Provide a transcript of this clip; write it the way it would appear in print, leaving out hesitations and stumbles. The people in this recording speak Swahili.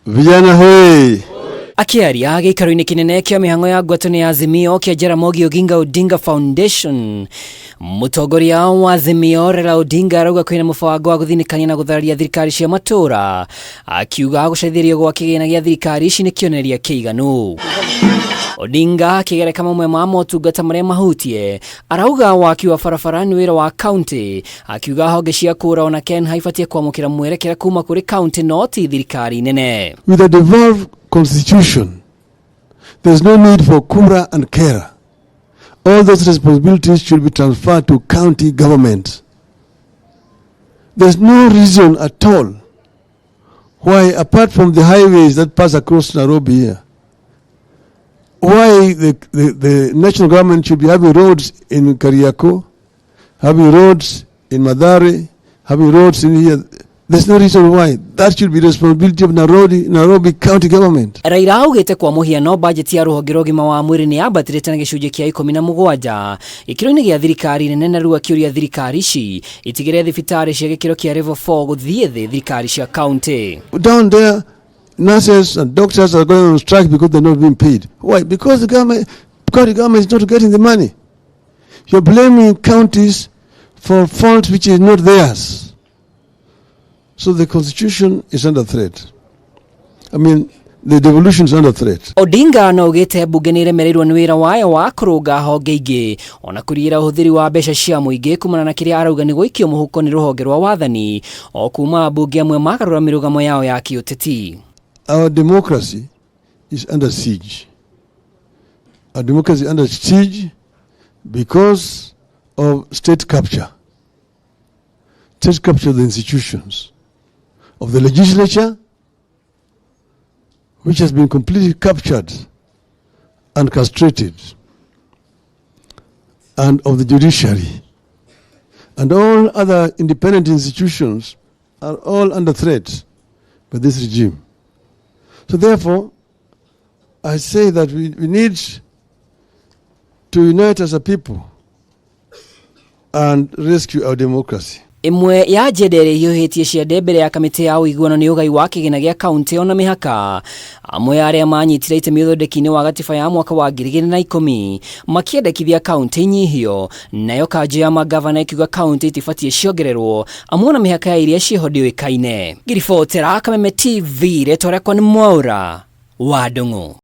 Vijana hoi. Akiaria gĩikaro-inĩ kĩnene kĩa mĩhang'o ya ngwatanĩro ya AZIMIO kĩa Jaramogi Oginga Odinga Foundation, mũtongoria wa AZIMIO Raila Odinga arauga kwĩna mũbango wa gũthinĩkania na gũthararia thirikari cia matũũra, akiuga gũcaithĩrio gwa kĩgĩna gĩa thirikari ici nĩ kĩonereria kĩiganu. Odinga akĩgereka mamwe ma motungata marĩa mahutie, arauga waki wa barabara nĩ wĩra wa kaunti, akiuga honge cia kũra ona Ken haibatie kwamũkĩra mwerekera kuma kũrĩ kaunti no ti thirikari nene. With a devolved constitution, there's no need for kura and kera. All those responsibilities should be transferred to county government. There's no reason at all why, apart from the highways that pass across Nairobi here, why the national government should be having roads in Kariako, having roads in Madare, having roads in here. There's no reason why. That should be the responsibility of Nairobi County Government. Raila augĩte kwa mũhiano budget ya rũhonge rwa ũgima wa mwĩrĩ nĩ yambatĩrĩte na gĩcunjĩ kĩa 17 gĩkĩro-inĩ gĩa thirikari nene, na rĩu akĩũria thirikari ici itigĩre thibitarĩ cia gĩkĩro kĩa level 4 gũthiĩ thĩ thirikari cia county. Down there, nurses and doctors are going on strike because they're not being paid. Why? Because the government is not getting the money. You're blaming counties for fault which is not theirs. So the constitution is under threat. I mean, the devolution is under threat. Odinga no augĩte bunge nĩ iremereirwo nĩ wĩra wayo wa kũrũnga honge ingĩ ona kũrĩra ũhũthĩri wa mbeca cia mũingĩ kumana na kĩrĩa arauga nĩ gũikio mũhuko nĩ rũhonge rwa wathani o kuma bunge amwe magarũra mĩrũgamo yao ya kĩũteti. Our democracy is under siege. Our democracy is under siege because of state capture. State capture of the institutions, of the legislature, which has been completely captured and castrated, and of the judiciary. And all other independent institutions are all under threat by this regime. So therefore, I say that we need to unite as a people and rescue our democracy. Imwe ya jedere hiũhĩtie ciande mbere ya kamĩtĩ ya ũiguano nĩ ũgai wa kĩgĩna gĩa kaunti ona mĩhaka, amwe arĩa manyitire itemi ũthondeki-inĩ wa gatiba ya mwaka wa 2010 makĩendekithia kaunti nyihio, nayo kanjũ ya magavana ikiuga kaunti itibatie ciongererwo amwe na mĩhaka ya iria ciĩho ndĩũĩkaine. Ngiribotera Kameme TV, rĩtwa rĩakwa nĩ MWANDIKI wa NDUNG'U.